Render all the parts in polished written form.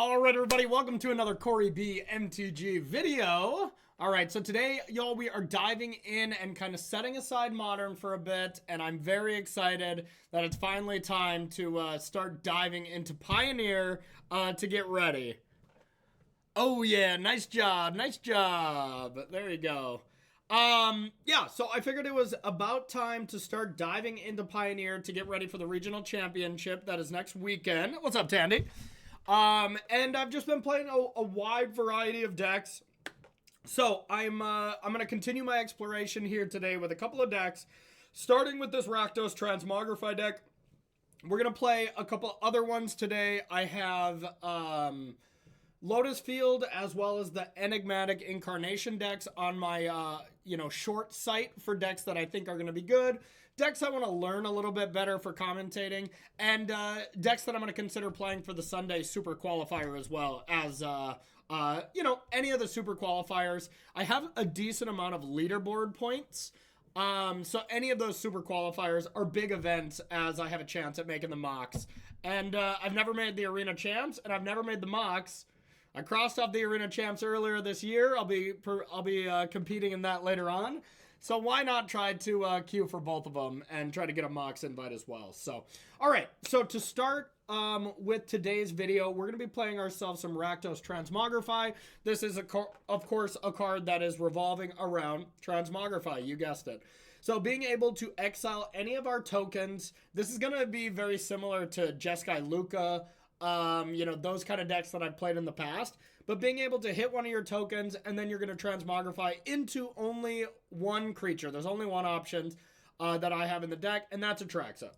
Alright everybody, welcome to another Corey B MTG video. Alright, so today, y'all, we are diving in and kind of setting aside Modern for a bit, and I'm very excited that it's finally time to start diving into Pioneer to get ready. Oh yeah, nice job, nice job. There you go. Yeah, so I figured it was about time to start diving into Pioneer to get ready for the regional championship that is next weekend. What's up, Tandy? And I've just been playing a wide variety of decks. So I'm gonna continue my exploration here today with a couple of decks, starting with this Rakdos Transmogrify deck. We're gonna play a couple other ones today. I have Lotus Field as well as the Enigmatic Incarnation decks on my short site for decks that I think are gonna be good. Decks I want to learn a little bit better for commentating, and decks that I'm going to consider playing for the Sunday Super Qualifier as well as, any of the Super Qualifiers. I have a decent amount of leaderboard points, so any of those Super Qualifiers are big events as I have a chance at making the mocks. And I've never made the Arena Champs, and I've never made the mocks. I crossed off the Arena Champs earlier this year. I'll be competing in that later on. So why not try to queue for both of them and try to get a Mox invite as well. So, all right. So to start with today's video, we're going to be playing ourselves some Rakdos Transmogrify. This is, of course, a card that is revolving around Transmogrify. You guessed it. So being able to exile any of our tokens, this is going to be very similar to Jeskai Luca, those kind of decks that I've played in the past. But being able to hit one of your tokens, and then you're going to Transmogrify into only one creature. There's only one option that I have in the deck, and that's Atraxa.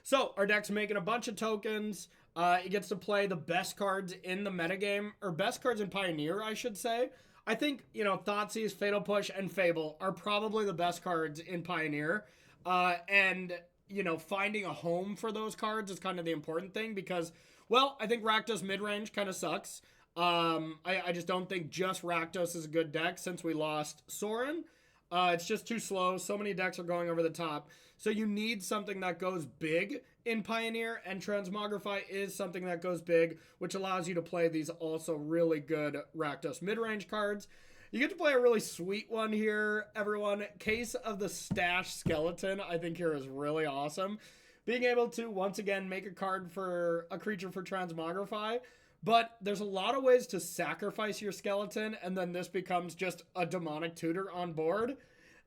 So, our deck's making a bunch of tokens. It gets to play the best cards in the metagame, or best cards in Pioneer, I should say. I think, Thoughtseize, Fatal Push, and Fable are probably the best cards in Pioneer. And finding a home for those cards is kind of the important thing because, well, I think Rakdos midrange kind of sucks. I just don't think just Rakdos is a good deck since we lost Sorin. It's just too slow. So many decks are going over the top. So you need something that goes big in Pioneer, and Transmogrify is something that goes big, which allows you to play these also really good Rakdos midrange cards. You get to play a really sweet one here, everyone. Case of the Stash Skeleton, I think here is really awesome. Being able to, once again, make a card for a creature for Transmogrify. But there's a lot of ways to sacrifice your skeleton, and then this becomes just a demonic tutor on board.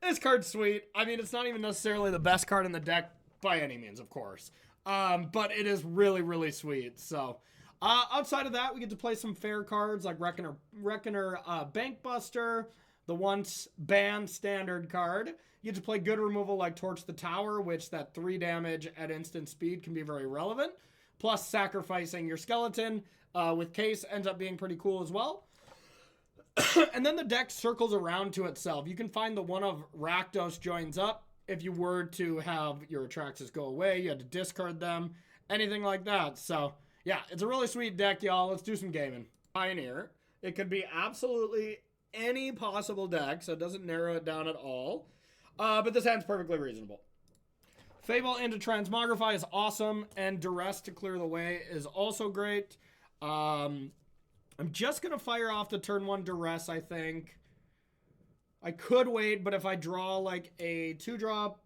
This card's sweet. I mean, it's not even necessarily the best card in the deck by any means, of course. But it is really, really sweet. So, outside of that, we get to play some fair cards like Reckoner Bankbuster, the once banned standard card. You get to play good removal like Torch the Tower, which that 3 damage at instant speed can be very relevant. Plus, sacrificing your skeleton with Case ends up being pretty cool as well. And then the deck circles around to itself. You can find the one of Rakdos joins up. If you were to have your Atraxas go away, you had to discard them. Anything like that. So, yeah, it's a really sweet deck, y'all. Let's do some gaming. Pioneer. It could be absolutely any possible deck, so it doesn't narrow it down at all. But this hand's perfectly reasonable. Fable into Transmogrify is awesome, and Duress to clear the way is also great. I'm just going to fire off the turn 1 Duress, I think. I could wait, but if I draw like a 2-drop,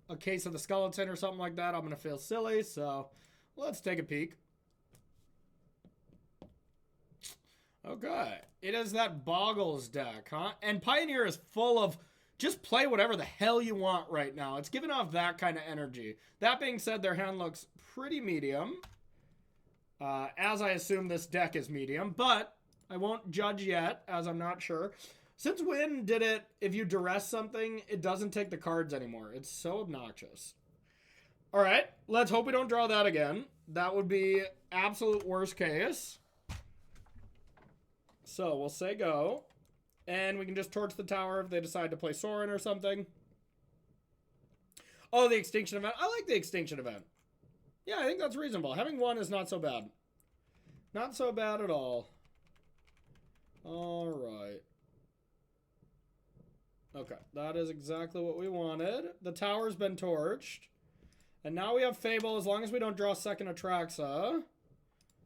a Case of the Skeleton or something like that, I'm going to feel silly. So let's take a peek. Okay. It is that Boggles deck, huh? And Pioneer is full of just play whatever the hell you want right now. It's giving off that kind of energy. That being said, their hand looks pretty medium. As I assume this deck is medium, but I won't judge yet, as I'm not sure. Since when did it, if you duress something, it doesn't take the cards anymore? It's so obnoxious. All right, let's hope we don't draw that again. That would be absolute worst case. So we'll say go. And we can just Torch the Tower if they decide to play Sorin or something. Oh, the Extinction Event. I like the Extinction Event. Yeah, I think that's reasonable. Having one is not so bad. Not so bad at all. All right. Okay, that is exactly what we wanted. The tower's been torched. And now we have Fable. As long as we don't draw second Atraxa,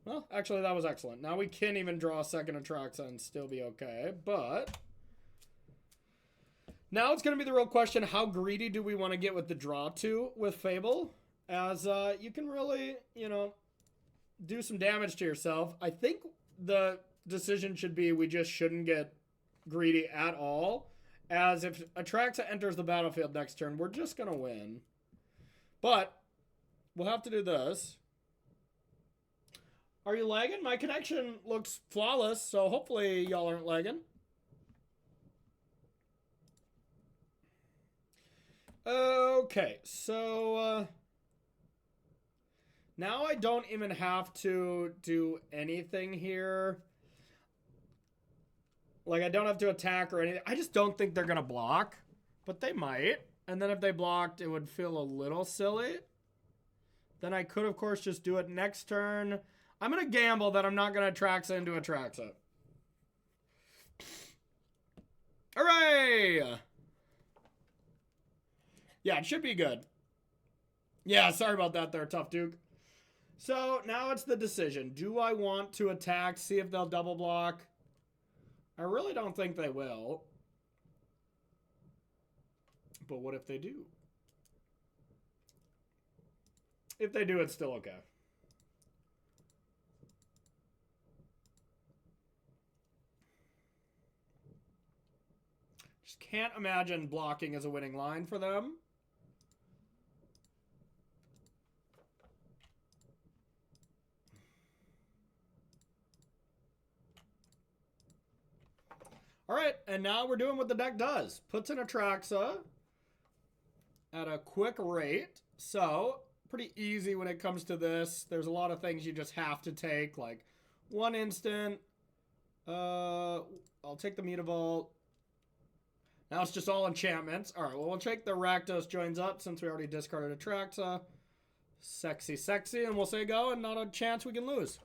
Well, actually, that was excellent. Now we can even draw a second Atraxa and still be okay, but... Now it's going to be the real question, how greedy do we want to get with the draw to with Fable? As you can really, you know, do some damage to yourself. I think the decision should be we just shouldn't get greedy at all. As if Atraxa enters the battlefield next turn, we're just going to win. But we'll have to do this. Are you lagging? My connection looks flawless, so hopefully y'all aren't lagging. Okay, so now I don't even have to do anything here. Like, I don't have to attack or anything. I just don't think they're going to block, but they might. And then if they blocked, it would feel a little silly. Then I could, of course, just do it next turn. I'm going to gamble that I'm not going to Atraxa into Atraxa. Hooray! Yeah, it should be good. Yeah, sorry about that there, Tough Duke. So, now it's the decision. Do I want to attack, see if they'll double block? I really don't think they will. But what if they do? If they do, it's still okay. Just can't imagine blocking as a winning line for them. All right, and now we're doing what the deck does. Puts in Atraxa at a quick rate. So, pretty easy when it comes to this. There's a lot of things you just have to take, like one instant. I'll take the Mutavault. Now it's just all enchantments. All right, well, we'll take the Rakdos joins up since we already discarded Atraxa. Sexy, sexy, and we'll say go, and not a chance we can lose.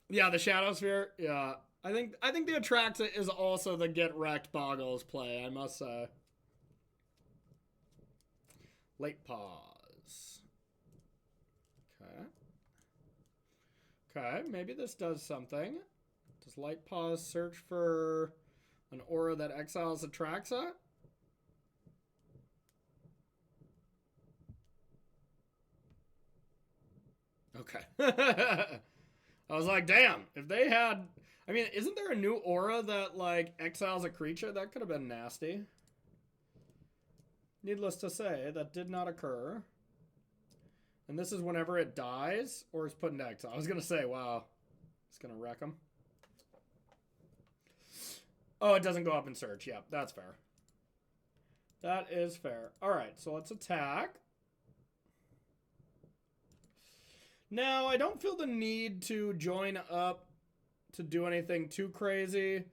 Yeah, the Shadow Sphere, yeah. I think the Atraxa is also the get wrecked boggles play, I must say. Late pause. Okay. Okay, maybe this does something. Does light pause search for an aura that exiles Atraxa? Okay. I was like, damn, if they had... I mean, isn't there a new aura that, like, exiles a creature? That could have been nasty. Needless to say, that did not occur. And this is whenever it dies or is put into exile. I was going to say, wow. It's going to wreck them. Oh, it doesn't go up in search. Yep, that's fair. That is fair. All right, so let's attack. Now, I don't feel the need to join up to do anything too crazy.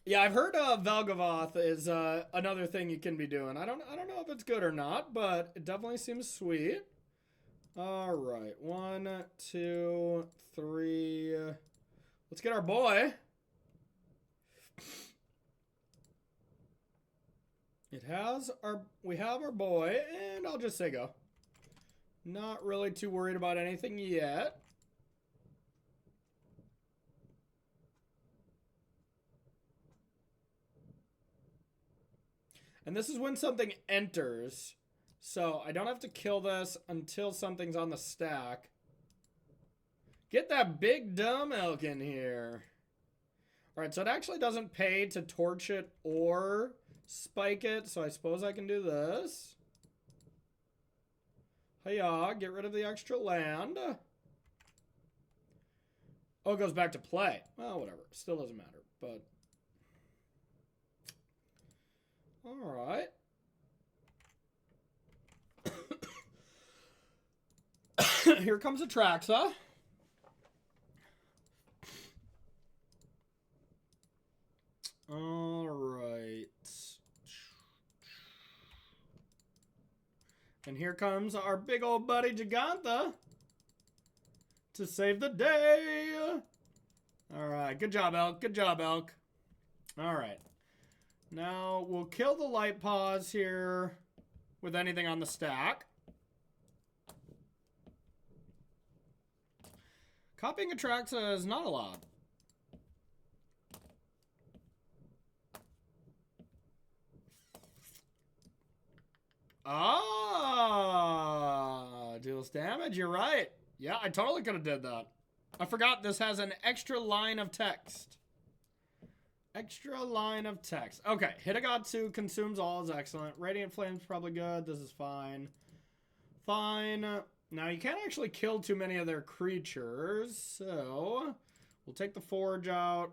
Yeah, I've heard Velgavoth is another thing you can be doing. I don't know if it's good or not, but it definitely seems sweet. All right, 1, 2, 3. Let's get our boy. We have our boy, and I'll just say go. Not really too worried about anything yet. And this is when something enters. So I don't have to kill this until something's on the stack. Get that big dumb elk in here. Alright, so it actually doesn't pay to torch it or spike it. So I suppose I can do this. Hiya, get rid of the extra land. Oh, it goes back to play. Well, whatever. Still doesn't matter, but... Alright. Here comes Atraxa. Alright. And here comes our big old buddy Gigantha to save the day. Alright, good job, Elk. Good job, Elk. Alright. Now, we'll kill the light pause here. with anything on the stack. Copying Atraxa is not a lot. Ah, deals damage. You're right. Yeah, I totally could have did that. I forgot this has an extra line of text. Extra line of text. Okay, Hitagatsu consumes all is excellent. Radiant Flame's probably good. This is fine. Fine. Now, you can't actually kill too many of their creatures, so we'll take the Forge out.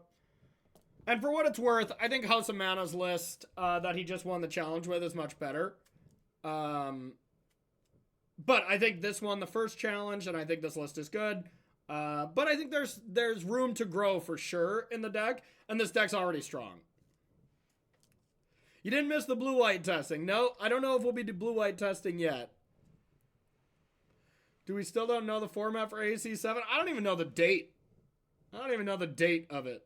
And for what it's worth, I think House of Mana's list that he just won the challenge with is much better. But I think this won the first challenge, and I think this list is good. But I think there's room to grow for sure in the deck, and this deck's already strong. You didn't miss the blue-white testing. No, I don't know if we'll be blue-white testing yet. Do we still don't know the format for AC7? I don't even know the date. I don't even know the date of it.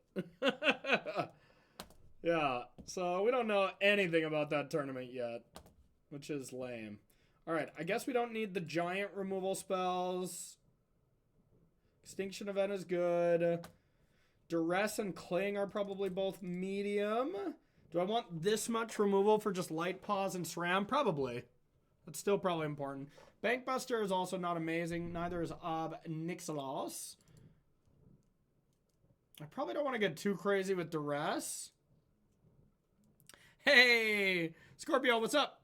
Yeah, so we don't know anything about that tournament yet, which is lame. All right, I guess we don't need the giant removal spells. Extinction Event is good. Duress and Cling are probably both medium. Do I want this much removal for just Light Paws and SRAM? Probably. That's still probably important. Bankbuster is also not amazing. Neither is Ob Nixilos. I probably don't want to get too crazy with Duress. Hey, Scorpio, what's up?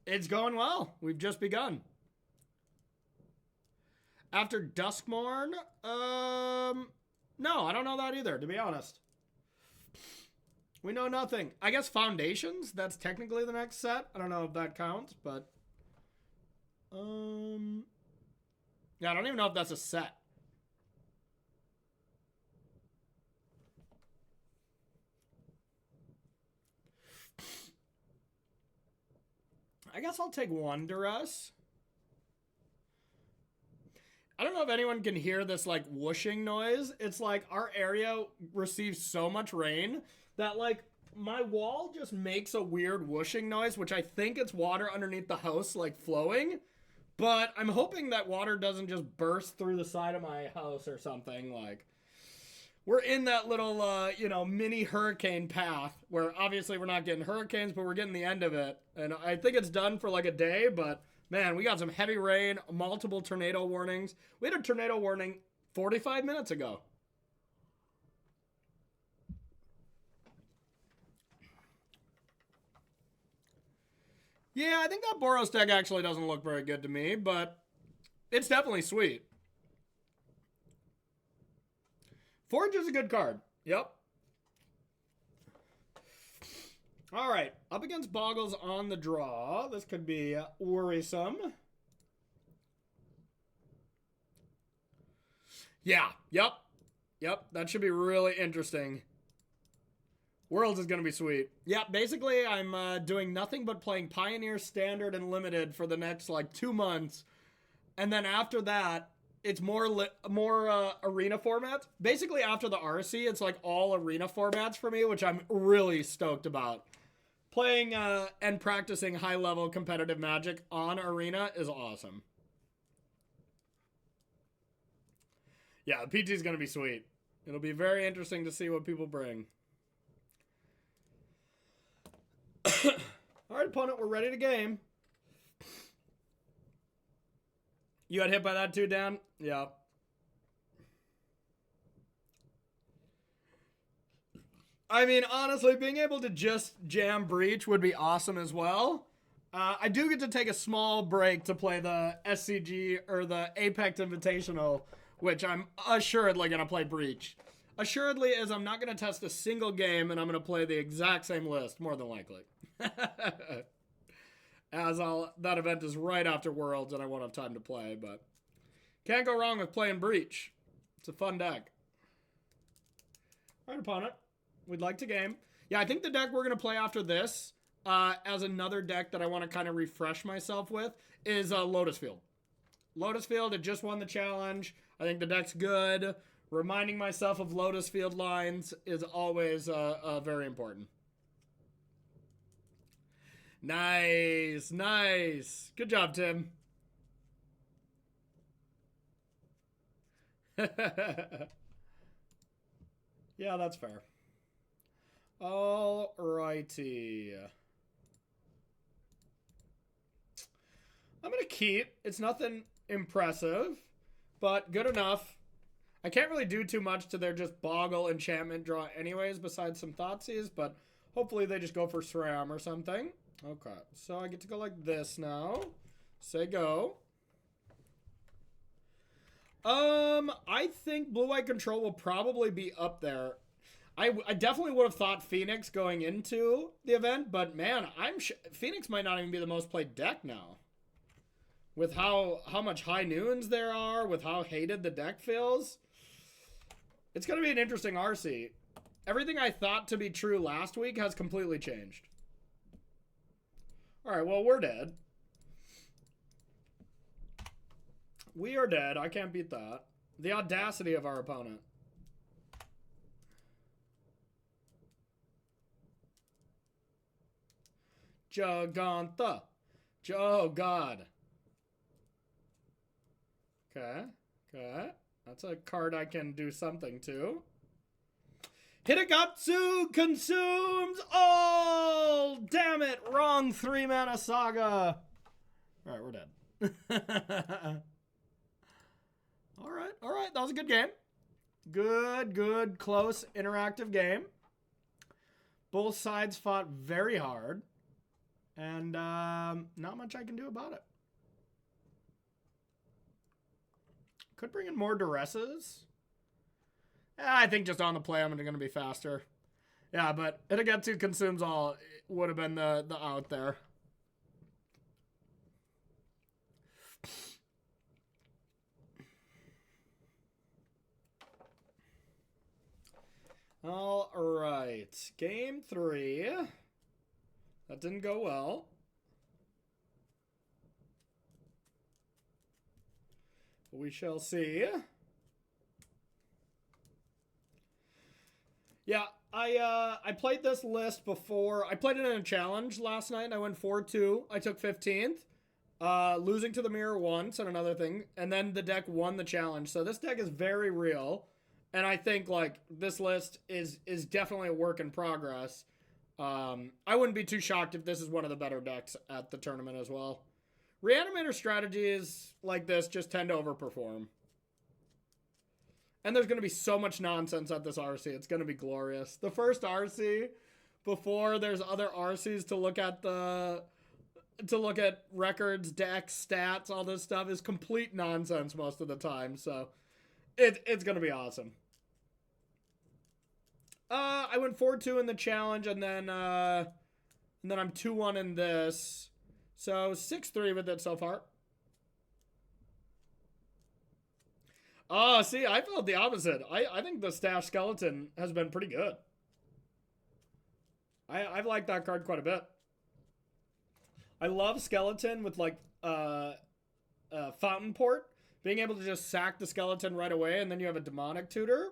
It's going well. We've just begun. After Duskmourn? No, I don't know that either, to be honest. We know nothing. I guess Foundations, that's technically the next set. I don't know if that counts, but... yeah, I don't even know if that's a set. I guess I'll take one Duress. I don't know if anyone can hear this, like, whooshing noise. It's like our area receives so much rain that, like, my wall just makes a weird whooshing noise, which I think it's water underneath the house, like, flowing. But I'm hoping that water doesn't just burst through the side of my house or something. Like, we're in that little, you know, mini hurricane path where obviously we're not getting hurricanes, but we're getting the end of it. And I think it's done for like a day, but man, we got some heavy rain, multiple tornado warnings. We had a tornado warning 45 minutes ago. Yeah, I think that Boros deck actually doesn't look very good to me, but it's definitely sweet. Forge is a good card. Yep. All right. Up against Boggles on the draw. This could be worrisome. Yeah. Yep. Yep. That should be really interesting. Worlds is going to be sweet. Yeah, basically, I'm doing nothing but playing Pioneer, Standard, and Limited for the next, like, 2 months. And then after that, it's more arena formats. Basically, after the RC, it's, like, all arena formats for me, which I'm really stoked about. Playing and practicing high-level competitive Magic on arena is awesome. Yeah, the PT is going to be sweet. It'll be very interesting to see what people bring. All right, opponent, we're ready to game. You got hit by that too, Dan? Yeah. I mean, honestly, being able to just jam Breach would be awesome as well. I do get to take a small break to play the SCG or the Apex Invitational, which I'm assuredly going to play Breach. Assuredly is I'm not going to test a single game, and I'm going to play the exact same list, more than likely. That event is right after Worlds, and I won't have time to play, but can't go wrong with playing Breach. It's a fun deck. All right, opponent. We'd like to game. Yeah, I think the deck we're going to play after this, as another deck that I want to kind of refresh myself with, is Lotus Field. Lotus Field, it just won the challenge. I think the deck's good. Reminding myself of Lotus Field lines is always very important. Nice, nice. Good job, Tim. Yeah, that's fair. Alrighty. I'm gonna keep. It's nothing impressive, but good enough. I can't really do too much to their just Boggle enchantment draw anyways, besides some Thoughtseize, but hopefully they just go for SRAM or something. Okay, so I get to go like this now. Say go. I think Blue-White Control will probably be up there. I definitely would have thought Phoenix going into the event, but man, Phoenix might not even be the most played deck now. With how much high noons there are, with how hated the deck feels. It's going to be an interesting RC. Everything I thought to be true last week has completely changed. Alright, well, we're dead. We are dead. I can't beat that. The audacity of our opponent. Jagantha. Oh, God. Okay. Okay. That's a card I can do something to. Hitagatsu consumes all! Damn it! Wrong 3-mana saga. Alright, we're dead. Alright. That was a good game. Good, close, interactive game. Both sides fought very hard. And not much I can do about it. Could bring in more Duresses. I think just on the play I'm going to be faster. Yeah, but Hitagatsu consumes all would have been the out there. All right. Game 3. That didn't go well. We shall see. Yeah, I played this list before. I played it in a challenge last night. I went 4-2. I took 15th. Losing to the mirror once and another thing. And then the deck won the challenge. So this deck is very real. And I think, like, this list is definitely a work in progress. I wouldn't be too shocked if this is one of the better decks at the tournament as well. Reanimator strategies like this just tend to overperform. And there's going to be so much nonsense at this RC. It's going to be glorious. The first RC, before there's other RCs to look at records, decks, stats, all this stuff, is complete nonsense most of the time. So it's going to be awesome. I went 4-2 in the challenge, and then I'm 2-1 in this. So 6-3 with it so far. Oh, see, I felt the opposite. I think the Stash Skeleton has been pretty good. I've liked that card quite a bit. I love Skeleton with, like, Fountain Port. Being able to just sack the Skeleton right away, and then you have a Demonic Tutor.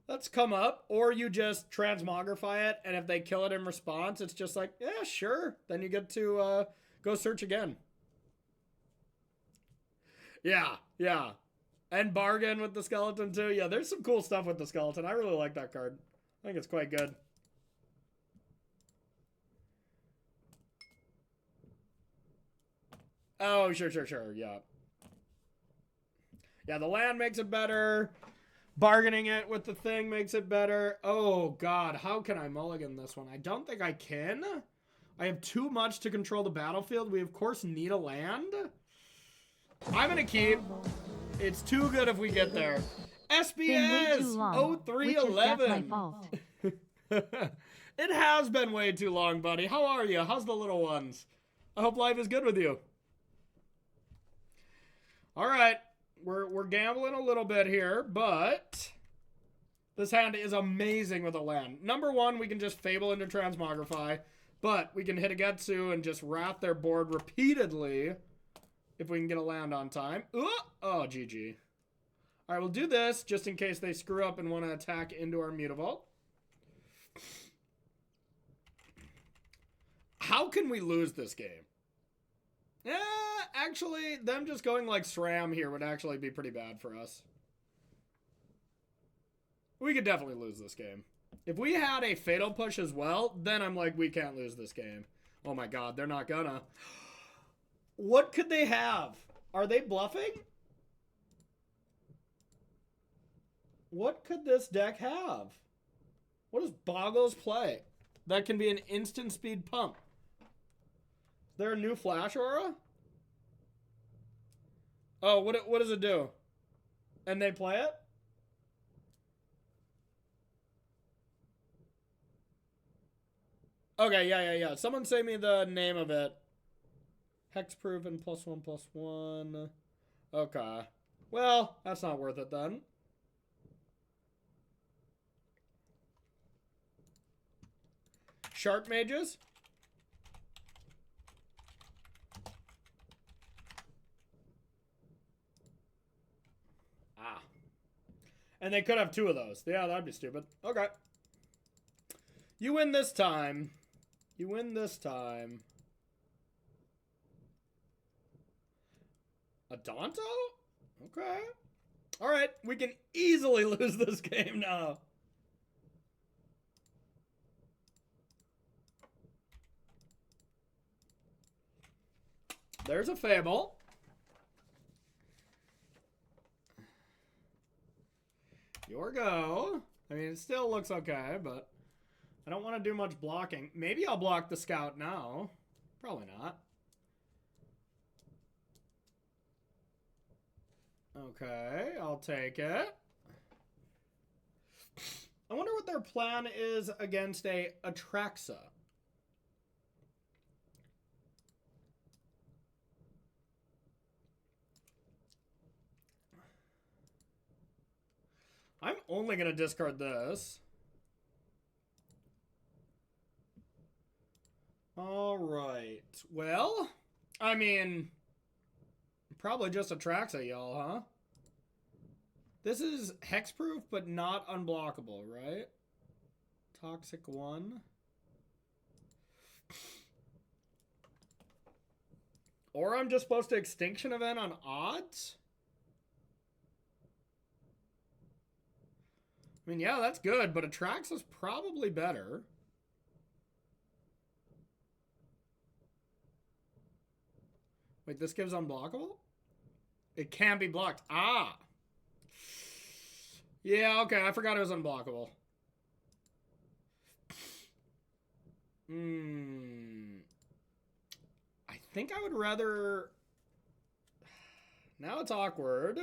Let's come up. Or you just Transmogrify it, and if they kill it in response, it's just like, yeah, sure. Then you get to go search again. Yeah. And bargain with the Skeleton, too. Yeah, there's some cool stuff with the Skeleton. I really like that card. I think it's quite good. Oh, sure. Yeah. Yeah, the land makes it better. Bargaining it with the thing makes it better. Oh, God. How can I mulligan this one? I don't think I can. I have too much to control the battlefield. We, of course, need a land. I'm going to keep. It's too good if we get there. SBS 0311. It has been way too long, buddy. How are you? How's the little ones? I hope life is good with you. All right. We're gambling a little bit here, but this hand is amazing with a land. Number one, we can just Fable into Transmogrify, but we can hit a Getsu and just wrath their board repeatedly if we can get a land on time. Ooh! Oh, GG. All right, we'll do this just in case they screw up and want to attack into our Mutavault. How can we lose this game? Yeah, actually, them just going like SRAM here would actually be pretty bad for us. We could definitely lose this game. If we had a fatal push as well, then I'm like, we can't lose this game. Oh my god, they're not gonna. What could they have? Are they bluffing? What could this deck have? What does Boggles play? That can be an instant speed pump. Is there a new Flash Aura? Oh, what does it do? And they play it? Okay, yeah. Someone say me the name of it. Hexproof and +1/+1. Okay. Well, that's not worth it then. Sharp Mages? Ah. And they could have two of those. Yeah, that'd be stupid. Okay. You win this time. You win this time. A Danto? Okay. Alright, we can easily lose this game now. There's a Fable. Your go. I mean, it still looks okay, but I don't want to do much blocking. Maybe I'll block the Scout now. Probably not. Okay, I'll take it. I wonder what their plan is against a Atraxa. I'm only going to discard this. All right. Well, I mean, probably just Atraxa, y'all, huh? This is hexproof, but not unblockable, right? Toxic 1. Or I'm just supposed to Extinction Event on odds? I mean, yeah, that's good, but Atraxa's probably better. Wait, this gives unblockable? It can be blocked. Ah! Yeah, okay, I forgot it was unblockable. I think I would rather... Now it's awkward.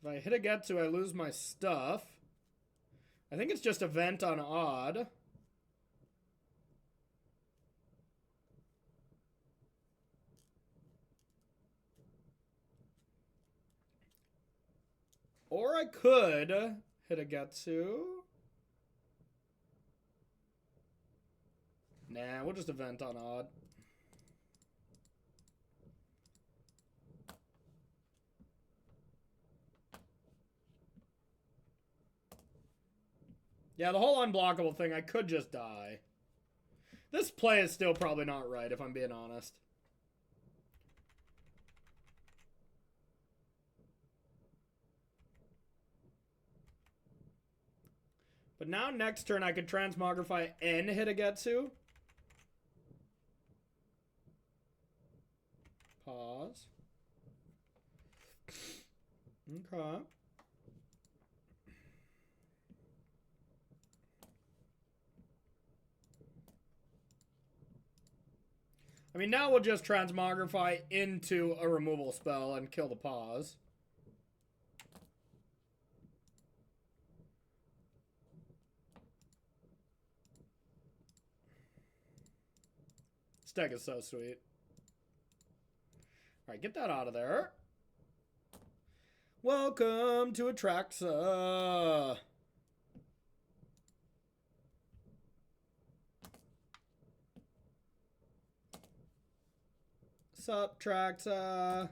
So if I hit a Getsu, I lose my stuff. I think it's just event on odd. Or I could hit a Getsu. Nah, we'll just event on odd. Yeah, the whole unblockable thing, I could just die. This play is still probably not right, if I'm being honest. But now next turn I could Transmogrify and hit a Getsu. Pause. Okay. I mean, now we'll just Transmogrify into a removal spell and kill the pause. This deck is so sweet. Alright, get that out of there. Welcome to Atraxa. Sup, Traxa?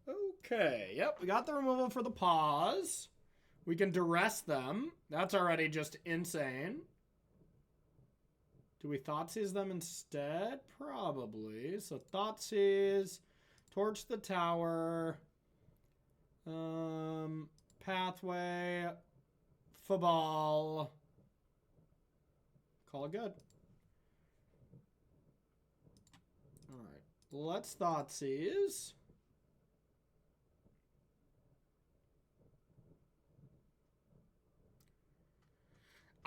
Okay, yep, we got the removal for the pause. We can duress them. That's already just insane. Do we Thoughtseize them instead? Probably. So Thoughtseize, torch the tower, pathway, football. Call it good. All right, let's Thoughtseize.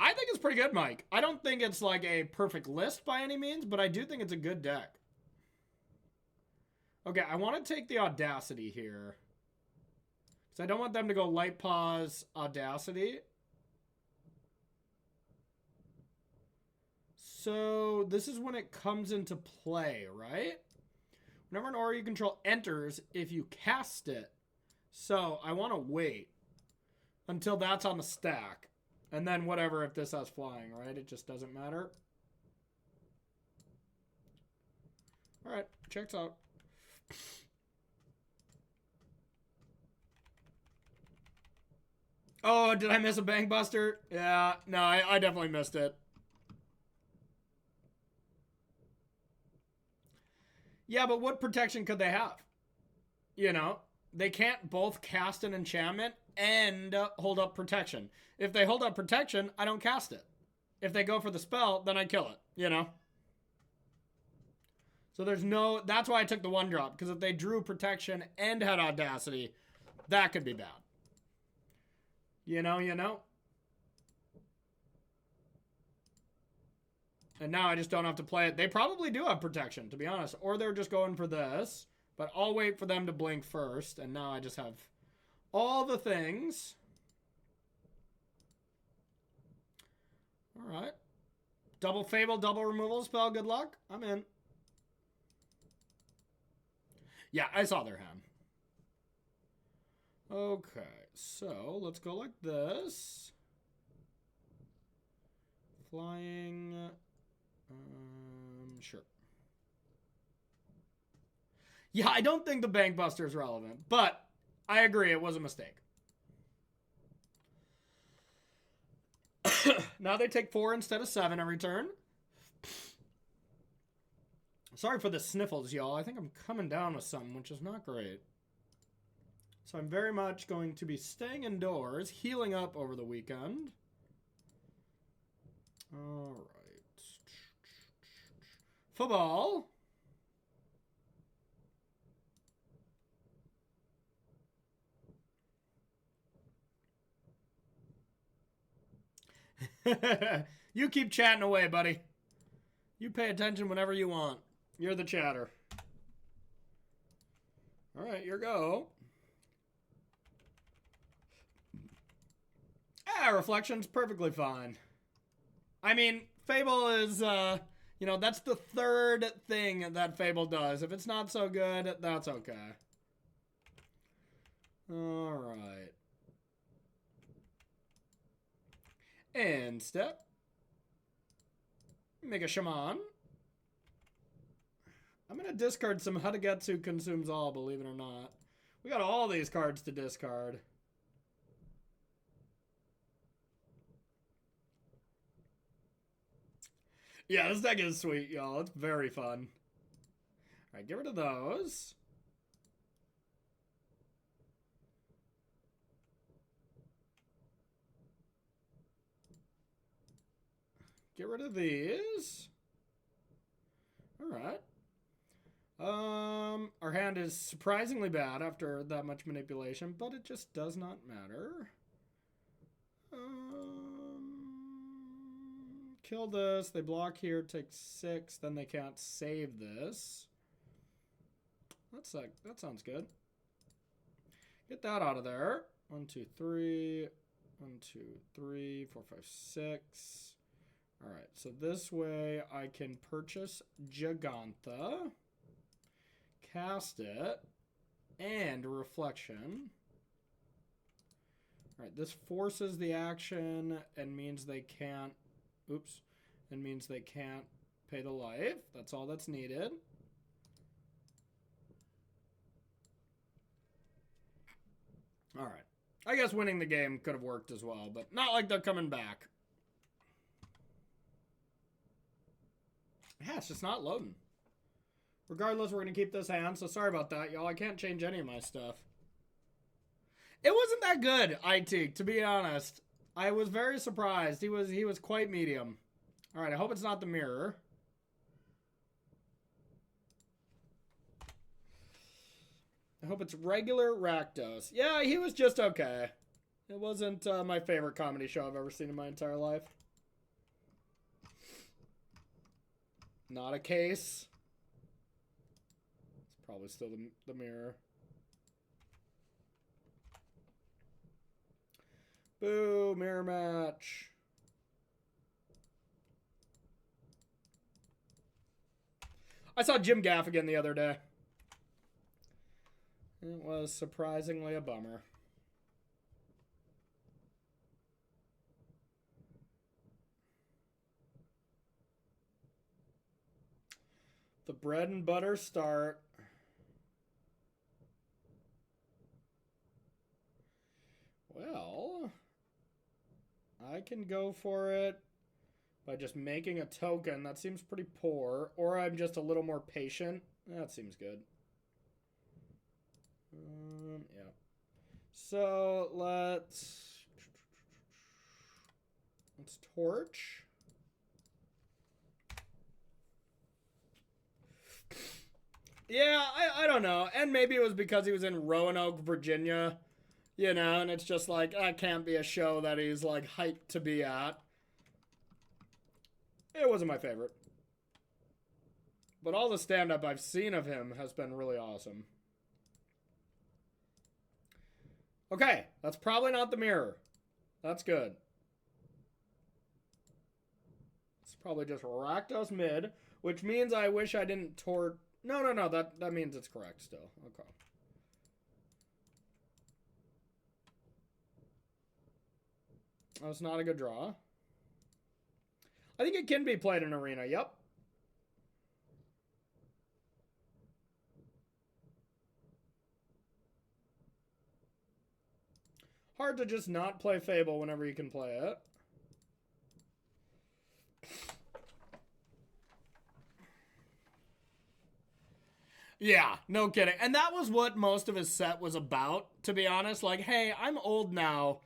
I think it's pretty good, Mike. I don't think it's like a perfect list by any means, but I do think it's a good deck. Okay, I want to take the Audacity here. Because I don't want them to go Light Pause, Audacity. So this is when it comes into play, right? Whenever an aura you control enters, if you cast it. So I want to wait until that's on the stack. And then whatever if this has flying, right? It just doesn't matter. All right, checks out. Oh, did I miss a Bang Buster? Yeah, no, I definitely missed it. Yeah, but what protection could they have? You know, they can't both cast an enchantment and hold up protection. If they hold up protection, I don't cast it. If they go for the spell, then I kill it, you know? So there's no... That's why I took the 1-drop, because if they drew protection and had Audacity, that could be bad. You know, you know? And now I just don't have to play it. They probably do have protection, to be honest. Or they're just going for this. But I'll wait for them to blink first. And now I just have all the things. All right. Double Fable, double removal spell. Good luck. I'm in. Yeah, I saw their hand. Okay, so let's go like this. Flying. Sure. Yeah, I don't think the Bank Buster is relevant, but I agree it was a mistake. Now they take 4 instead of 7 every turn. Sorry for the sniffles, y'all. I think I'm coming down with something, which is not great. So I'm very much going to be staying indoors, healing up over the weekend. All right. Football. You keep chatting away, buddy. You pay attention whenever you want. You're the chatter. All right, here go. Reflection's perfectly fine. I mean, Fable is, you know, that's the third thing that Fable does. If it's not so good, that's okay. All right. And step. Make a shaman. I'm going to discard some Hatagetsu Consumes All, believe it or not. We got all these cards to discard. Yeah, this deck is sweet, y'all. It's very fun. Alright, get rid of those. Get rid of these. Alright. Our hand is surprisingly bad after that much manipulation, but it just does not matter. Kill this. They block here, take 6, then they can't save this. That's like, that sounds good. Get that out of there. 1, 2, 3. 1, 2, 3, 4, 5, 6. All right, so this way I can purchase Gigantha, cast it, and Reflection. All right, this forces the action and means they can't, oops, and means they can't pay the life. That's all that's needed. All right. I guess winning the game could have worked as well, but not like they're coming back. Yeah, it's just not loading. Regardless, we're going to keep this hand, so sorry about that, y'all. I can't change any of my stuff. It wasn't that good, IT, to be honest. I was very surprised. He was quite medium. All right, I hope it's not the mirror. I hope it's regular Rakdos. Yeah, he was just okay. It wasn't my favorite comedy show I've ever seen in my entire life. Not a case. It's probably still the mirror. Boo, mirror match. I saw Jim Gaffigan the other day. It was surprisingly a bummer. The bread and butter start. Well, I can go for it by just making a token. That seems pretty poor. Or I'm just a little more patient. That seems good. Yeah. So let's torch. Yeah, I don't know. And maybe it was because he was in Roanoke, Virginia, you know, and it's just like, that can't be a show that he's like hyped to be at. It wasn't my favorite. But all the stand-up I've seen of him has been really awesome. Okay, that's probably not the mirror. That's good. It's probably just Rakdos mid, which means I wish I didn't torch. No, that means it's correct still. Okay. Oh, it's not a good draw. I think it can be played in arena, yep. Hard to just not play Fable whenever you can play it. Yeah, no kidding. And that was what most of his set was about, to be honest. Like, hey, I'm old now.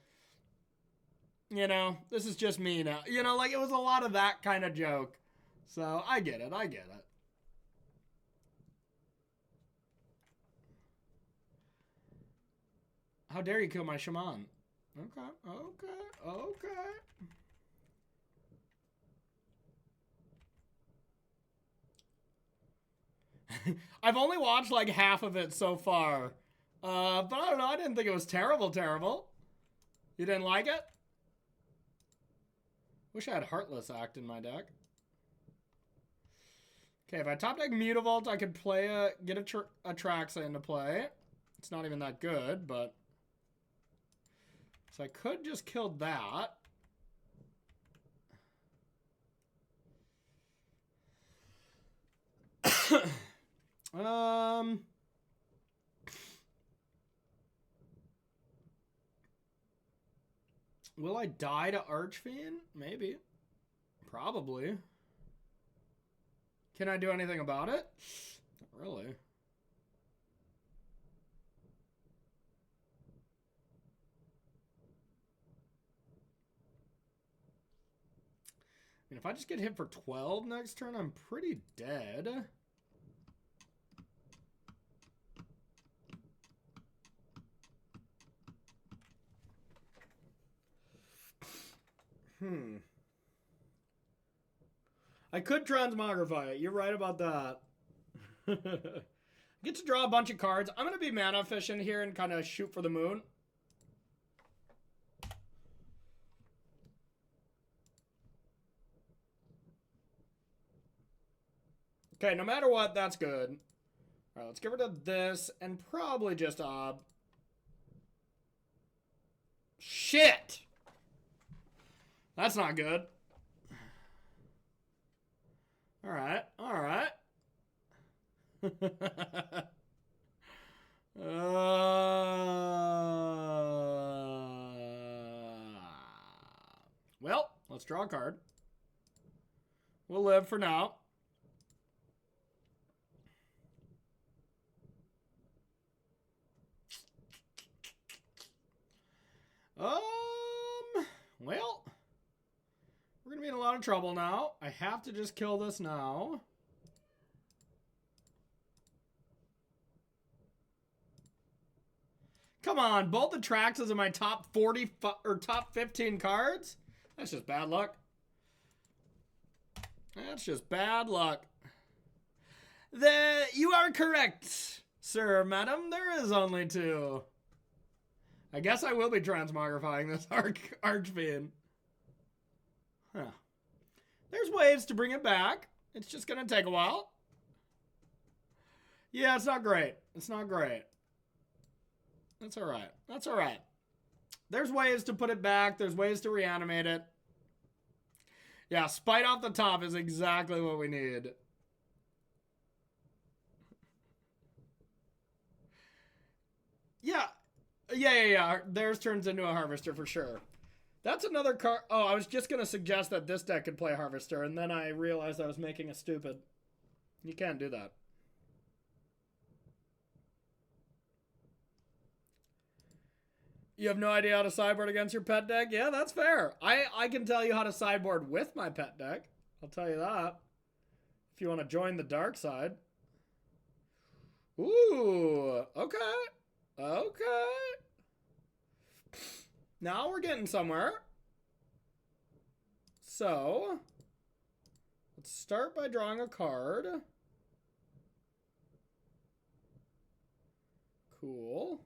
You know, this is just me now. You know, like, it was a lot of that kind of joke. So, I get it. I get it. How dare you kill my shaman? Okay. I've only watched like half of it so far. But I don't know. I didn't think it was terrible. You didn't like it? Wish I had Heartless Act in my deck. Okay, if I top deck Mutavault, I could play get a Traxa into play. It's not even that good, but... So I could just kill that. Will I die to Archfiend? Maybe. Probably. Can I do anything about it? Not really. I mean, if I just get hit for 12 next turn, I'm pretty dead. I could Transmogrify it. You're right about that. I get to draw a bunch of cards. I'm going to be mana efficient here and kind of shoot for the moon. Okay, no matter what, that's good. All right, let's get rid of this and probably just shit! That's not good. Alright. Uh, Well, let's draw a card. We'll live for now. Well, we're gonna be in a lot of trouble now. I have to just kill this now. Come on, both Atraxas in my top 40 or top 15 cards? That's just bad luck. That's just bad luck. You are correct, sir, madam. There is only 2. I guess I will be transmogrifying this Archfiend. Huh. There's ways to bring it back. It's just going to take a while. Yeah, it's not great. It's not great. That's all right. That's all right. There's ways to put it back. There's ways to reanimate it. Yeah, spite off the top is exactly what we need. Yeah. Theirs turns into a Harvester for sure. That's another card. Oh, I was just going to suggest that this deck could play Harvester, and then I realized I was making a stupid. You can't do that. You have no idea how to sideboard against your pet deck? Yeah, that's fair. I can tell you how to sideboard with my pet deck. I'll tell you that. If you want to join the dark side. Ooh, okay. Okay. Now we're getting somewhere. So, let's start by drawing a card. Cool.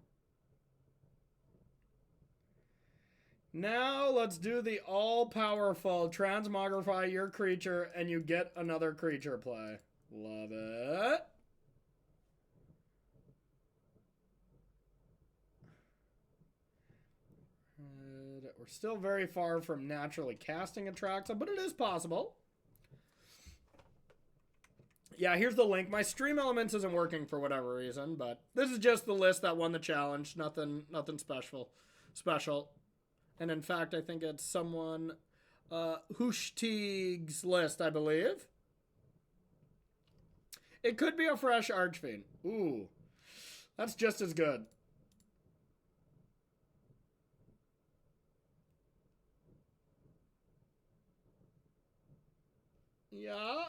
Now let's do the all-powerful Transmogrify your creature and you get another creature play. Love it. We're still very far from naturally casting Atraxa, but it is possible. Yeah, here's the link. My Stream Elements isn't working for whatever reason, but this is just the list that won the challenge. Nothing special. And in fact, I think it's someone, Hushtig's list, I believe. It could be a fresh Archfiend. Ooh, that's just as good. Yeah.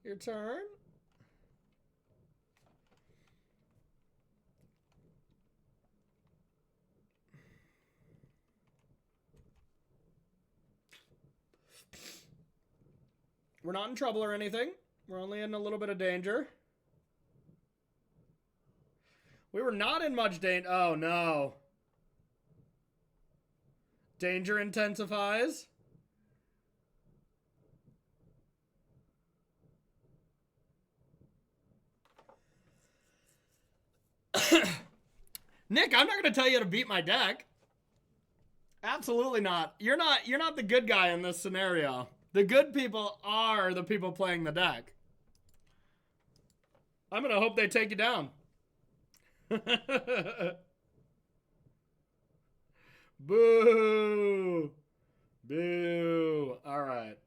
Your turn. We're not in trouble or anything. We're only in a little bit of danger. We were not in much danger. Oh, no. Danger intensifies. Nick, I'm not going to tell you to beat my deck. Absolutely not. You're not the good guy in this scenario. The good people are the people playing the deck. I'm going to hope they take you down. Boo. Boo. All right.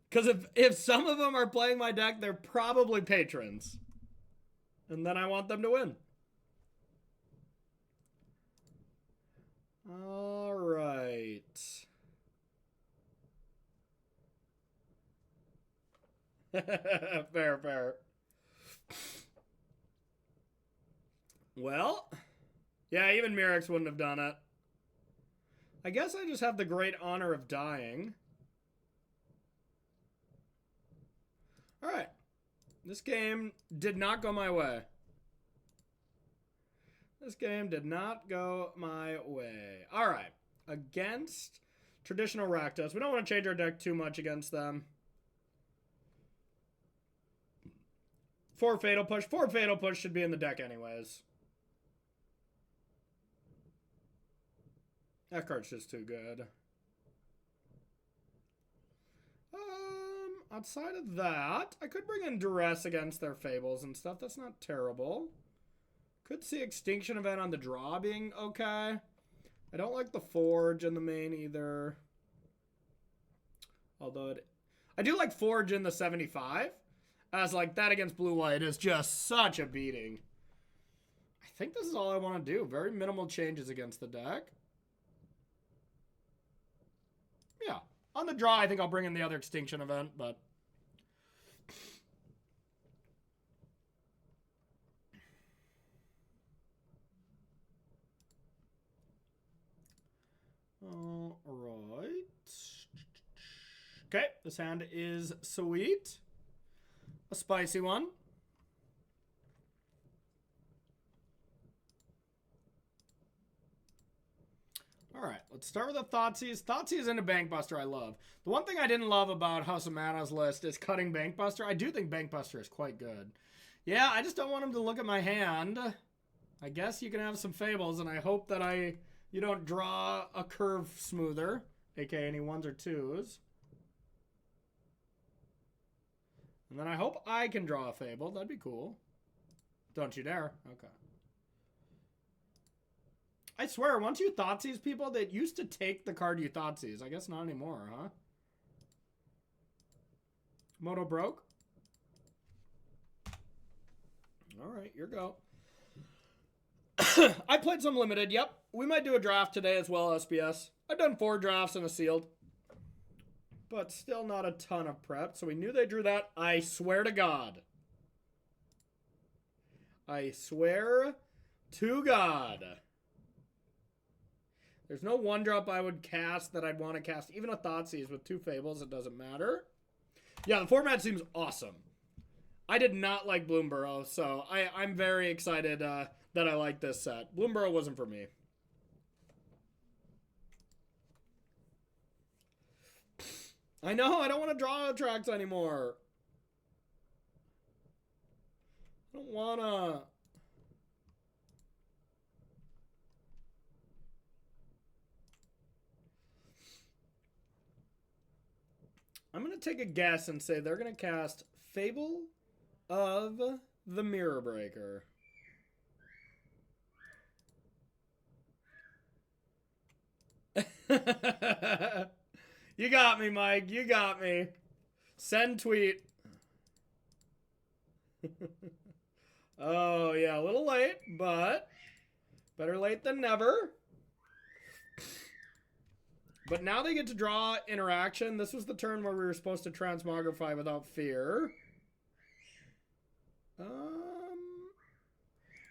Because if some of them are playing my deck, they're probably patrons. And then I want them to win. All right. Fair. Well, yeah, even Mirrex wouldn't have done it. I guess I just have the great honor of dying. All right. This game did not go my way. This game did not go my way. All right. Against traditional Rakdos. We don't want to change our deck too much against them. 4 Fatal Push. 4 Fatal Push should be in the deck anyways. That card's just too good. I'll outside of that, I could bring in Duress against their Fables and stuff. That's not terrible. Could see Extinction Event on the draw being okay. I don't like the Forge in the main either. Although I do like Forge in the 75. As like that against blue-white is just such a beating. I think this is all I want to do. Very minimal changes against the deck. Yeah. On the draw, I think I'll bring in the other Extinction Event, but... Alright. Okay, this hand is sweet. A spicy one. Alright, let's start with the Thoughtseize. Thoughtseize into Bankbuster I love. The one thing I didn't love about House of Mana's list is cutting Bankbuster. I do think Bankbuster is quite good. Yeah, I just don't want him to look at my hand. I guess you can have some Fables, and I hope that you don't draw a curve smoother, aka any 1s or 2s. And then I hope I can draw a Fable. That'd be cool. Don't you dare. Okay. I swear, once you Thoughtseize people, that used to take the card you Thoughtseize. I guess not anymore, huh? Moto broke. Alright, your go. I played some limited, yep. We might do a draft today as well, SBS. I've done 4 drafts and a sealed. But still not a ton of prep. So we knew they drew that. I swear to God. I swear to God. There's no 1-drop I would cast that I'd want to cast. Even a Thoughtseize with 2 Fables, it doesn't matter. Yeah, the format seems awesome. I did not like Bloomburrow, so I'm very excited that I like this set. Bloomburrow wasn't for me. I know, I don't want to draw tracks anymore. I don't want to... I'm going to take a guess and say they're going to cast Fable of the Mirror Breaker. You got me, Mike. You got me. Send tweet. Oh, yeah, a little late, but better late than never. But now they get to draw interaction. This was the turn where we were supposed to Transmogrify without fear.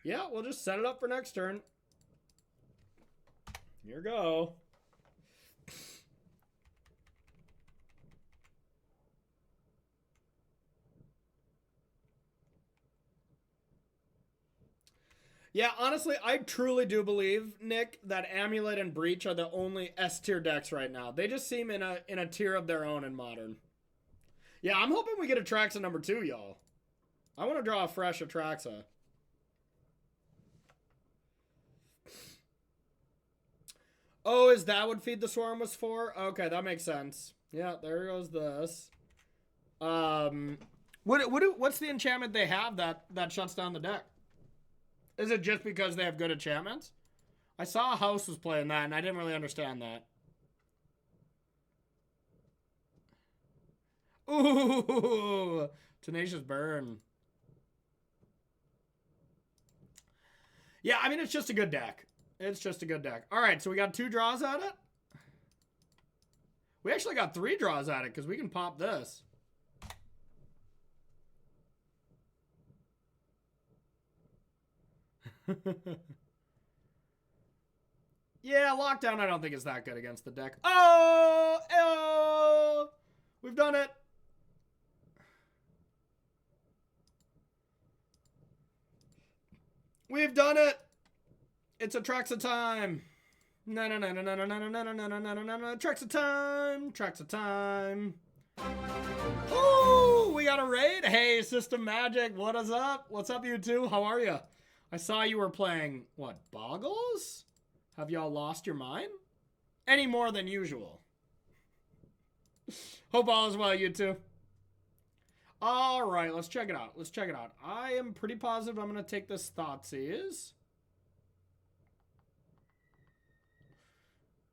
Yeah, we'll just set it up for next turn. Here we go. Yeah, honestly, I truly do believe, Nick, that Amulet and Breach are the only S-tier decks right now. They just seem in a tier of their own in Modern. Yeah, I'm hoping we get Atraxa number 2, y'all. I want to draw a fresh Atraxa. Oh, is that what Feed the Swarm was for? Okay, that makes sense. Yeah, there goes this. What's the enchantment they have that shuts down the deck? Is it just because they have good enchantments? I saw a house was playing that, and I didn't really understand that. Ooh, Tenacious Burn. Yeah, I mean, it's just a good deck. It's just a good deck. All right, so we got 2 draws at it. We actually got 3 draws at it because we can pop this. Yeah, Lockdown I don't think is that good against the deck. Oh! We've done it. We've done it. It's Atraxa time. No, no, no, no, no, no, no, no, no, no, no, no, no, no, Atraxa time. Atraxa time. Oh, we got a raid. Hey, System Magic, what is up? What's up, you two? How are you? I saw you were playing, what, Boggles? Have y'all lost your mind? Any more than usual. Hope all is well, you two. All right, let's check it out. Let's check it out. I am pretty positive I'm going to take this Thoughtseize.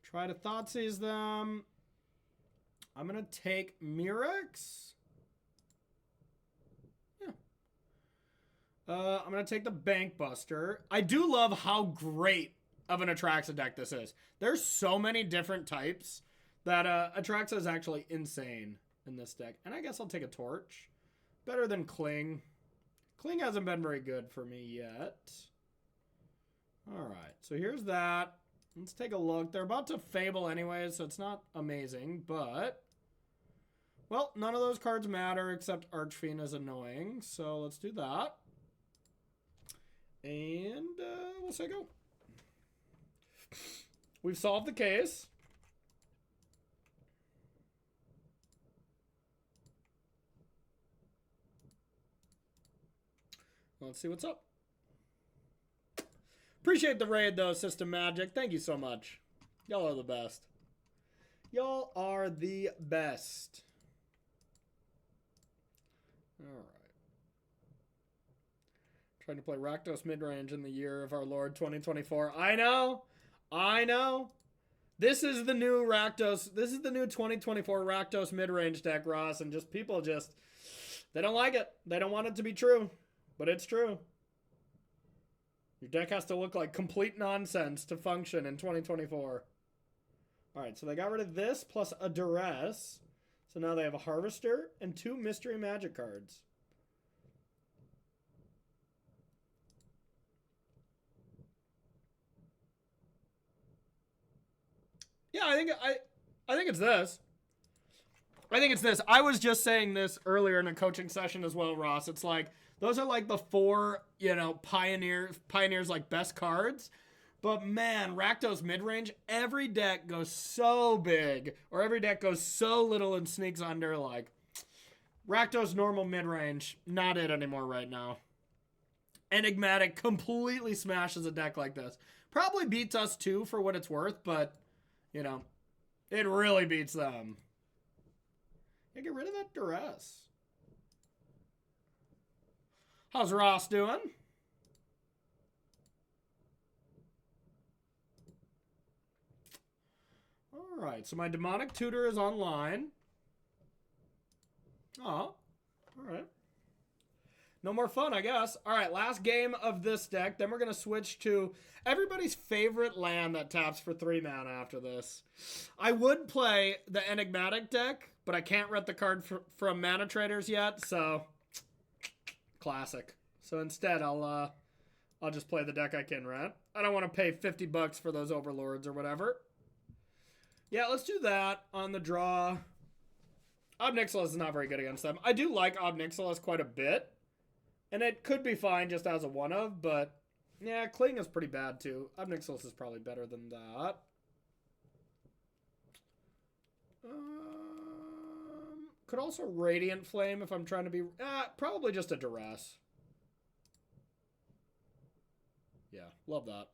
Try to Thoughtseize them. I'm going to take Mirrex. Yeah. I'm going to take the Bank Buster. I do love how great of an Atraxa deck this is. There's so many different types that Atraxa is actually insane in this deck. And I guess I'll take a Torch. Better than Cling. Cling hasn't been very good for me yet. Alright, so here's that. Let's take a look. They're about to Fable anyways, so it's not amazing, but... Well, none of those cards matter except Archfiend is annoying, so let's do that. And we'll say go. We've solved the case. Let's see what's up. Appreciate the raid, though, System Magic. Thank you so much. Y'all are the best. Y'all are the best. All right. Trying to play Rakdos midrange in the year of our Lord 2024. I know. I know. This is the new Rakdos. This is the new 2024 Rakdos midrange deck, Ross. And just people just, they don't like it. They don't want it to be true. But it's true. Your deck has to look like complete nonsense to function in 2024. Alright, so they got rid of this plus a Duress. So now they have a Harvester and 2 Mystery Magic cards. Yeah, I think it's this. I think it's this. I was just saying this earlier in a coaching session as well, Ross. It's like, those are like the 4, you know, Pioneers like best cards. But man, Rakdos midrange, every deck goes so big, or every deck goes so little and sneaks under. Like, Rakdos normal midrange, not it anymore right now. Enigmatic completely smashes a deck like this. Probably beats us too for what it's worth, but, you know, it really beats them. Yeah, get rid of that Duress. How's Ross doing? All right, so my Demonic Tutor is online. Oh, all right. No more fun, I guess. All right, last game of this deck. Then we're going to switch to everybody's favorite land that taps for 3 mana after this. I would play the Enigmatic deck, but I can't rent the card from Mana Traders yet, so... Classic. So instead, I'll just play the deck I can rent. I don't want to pay $50 for those Overlords or whatever. Yeah, let's do that on the draw. Ob Nixilis is not very good against them. I do like Ob Nixilis quite a bit. And it could be fine just as a one-of, but... Yeah, Cling is pretty bad too. Ob Nixilis is probably better than that. Could also Radiant Flame if I'm trying to be... probably just a Duress. Yeah, love that.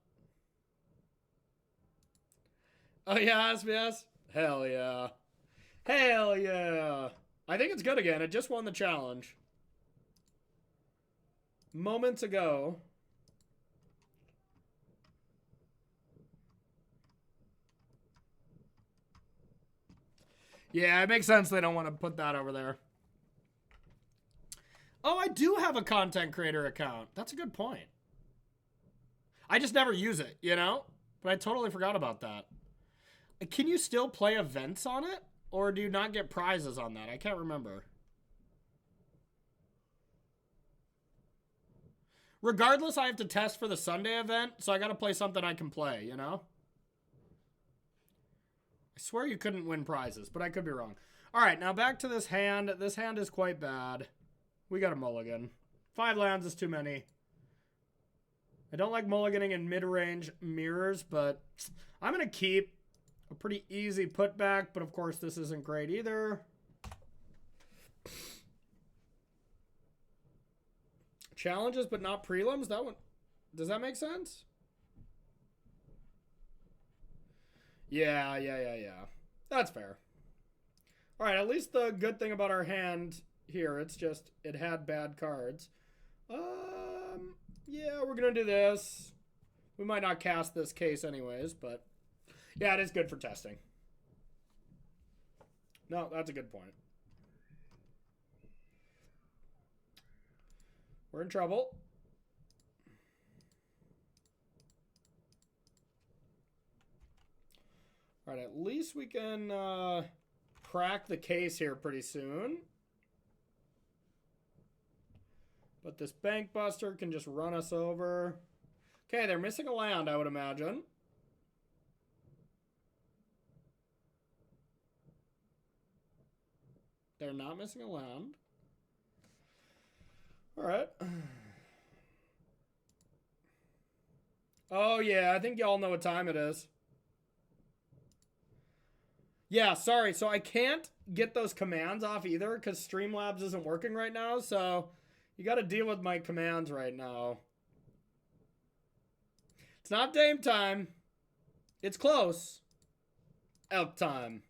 Oh yeah, SBS? Hell yeah. Hell yeah. I think it's good again. It just won the challenge. Moments ago. Yeah, it makes sense they don't want to put that over there. Oh, I do have a content creator account. That's a good point. I just never use it, you know? But I totally forgot about that. Can you still play events on it? Or do you not get prizes on that? I can't remember. Regardless, I have to test for the Sunday event, so I gotta play something I can play, you know? I swear you couldn't win prizes, but I could be wrong. Alright, now back to this hand. This hand is quite bad. We got a mulligan. 5 lands is too many. I don't like mulliganing in mid-range mirrors, but I'm going to keep a pretty easy putback, but of course this isn't great either. Challenges, but not prelims? That one, does that make sense? Yeah. That's fair. All right, at least the good thing about our hand here. It's just, it had bad cards. Yeah, we're going to do this. We might not cast this case anyways, but yeah, it is good for testing. No, that's a good point. We're in trouble. All right, at least we can crack the case here pretty soon. But this bank buster can just run us over. Okay, they're missing a land, I would imagine. They're not missing a land. All right. Oh, yeah, I think y'all know what time it is. Yeah, sorry. So I can't get those commands off either because Streamlabs isn't working right now. So you got to deal with my commands right now. It's not Dame time. It's close. Elk time.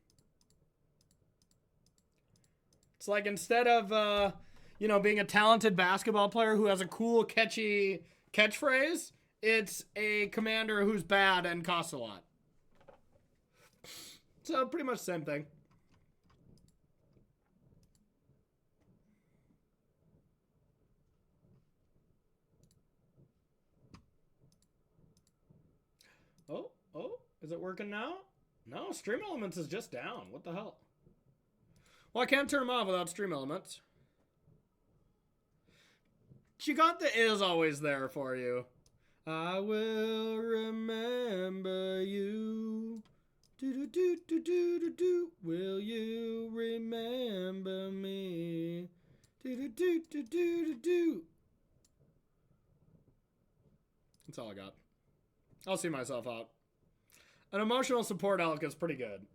It's like instead of, you know, being a talented basketball player who has a cool, catchy catchphrase, it's a commander who's bad and costs a lot. So pretty much the same thing. Oh, is it working now? No, Stream Elements is just down. What the hell? Well, I can't turn them off without Stream Elements. Giganta is always there for you. I will remember you. Do. Will you remember me? Do. That's all I got. I'll see myself out. An emotional support elk is pretty good.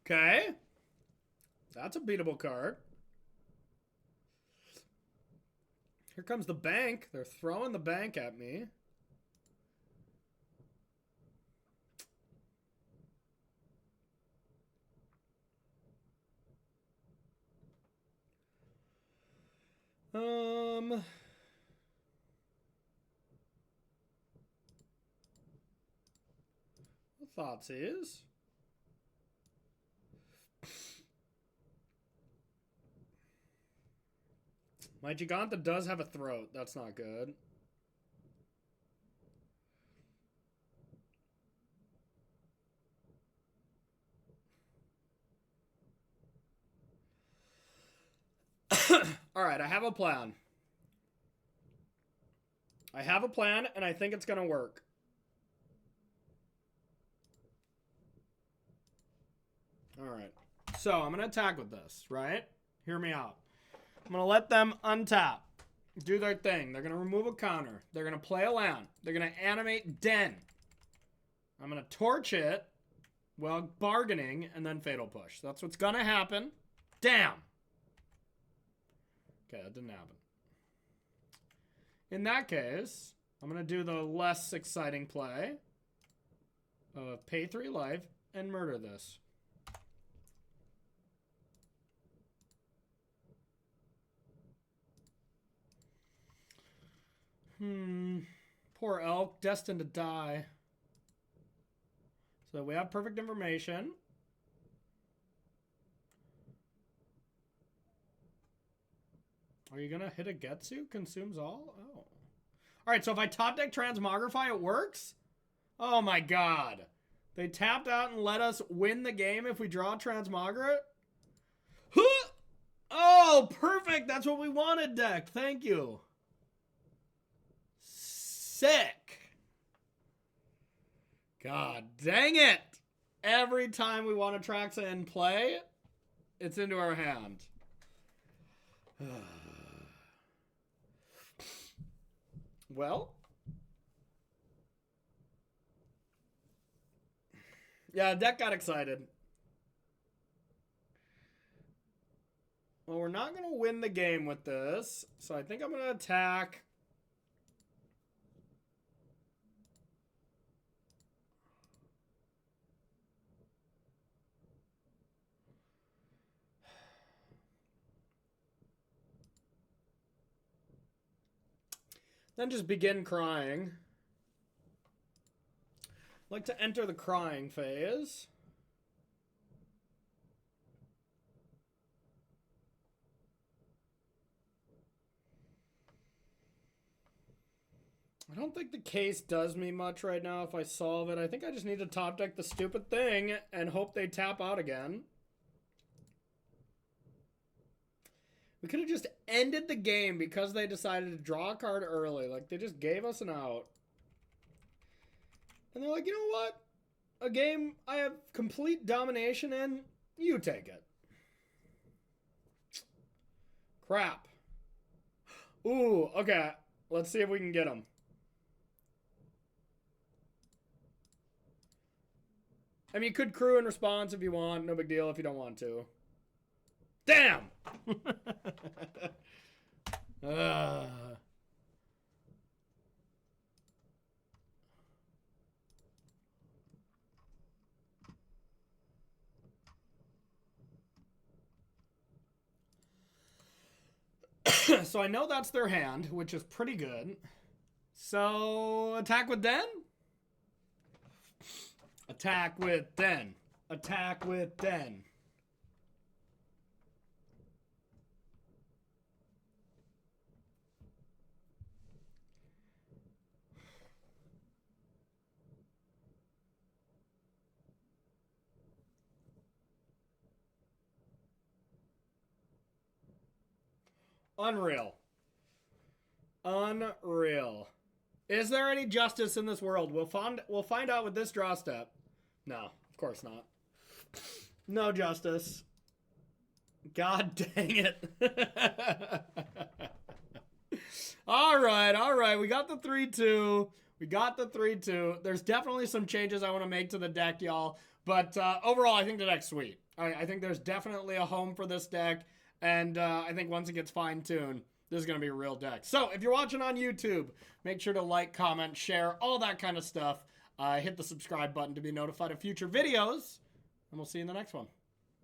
Okay. That's a beatable card. Here comes the bank. They're throwing the bank at me. The thoughts is my Giganta does have a throat. That's not good. All right, I have a plan. I have a plan, and I think it's going to work. All right. So I'm going to attack with this, right? Hear me out. I'm going to let them untap. Do their thing. They're going to remove a counter. They're going to play a land. They're going to animate Den. I'm going to torch it while bargaining and then Fatal Push. That's what's going to happen. Damn. Okay, that didn't happen. In that case, I'm going to do the less exciting play of pay 3 life and murder this. Poor elk, destined to die. So we have perfect information. Are you gonna hit a Getsu? Consumes all? Oh. Alright, so if I top deck Transmogrify, it works? Oh my god. They tapped out and let us win the game if we draw Transmogre? Oh, perfect! That's what we wanted, deck. Thank you. Sick. God dang it. Every time we want to Traxa in play, it's into our hand. Well. Yeah, deck got excited. Well, we're not going to win the game with this, so I think I'm going to attack. Then just begin crying. Like to enter the crying phase. I don't think the case does me much right now if I solve it. I think I just need to top deck the stupid thing and hope they tap out again. We could have just ended the game because they decided to draw a card early. Like, they just gave us an out. And they're like, you know what? A game I have complete domination in, you take it. Crap. Ooh, okay. Let's see if we can get him. I mean, you could crew in response if you want. No big deal if you don't want to. Damn! So I know that's their hand, which is pretty good. So, attack with Den? Attack with Den. Attack with Den. Unreal. Unreal. Is there any justice in this world? We'll find out with this draw step. No, of course not. No justice. God dang it. All right. We got the 3-2. We got the 3-2. There's definitely some changes I want to make to the deck, y'all. But overall, I think the deck's sweet. I think there's definitely a home for this deck. And I think once it gets fine-tuned, this is going to be a real deck. So if you're watching on YouTube, make sure to like, comment, share, all that kind of stuff. Hit the subscribe button to be notified of future videos. And we'll see you in the next one.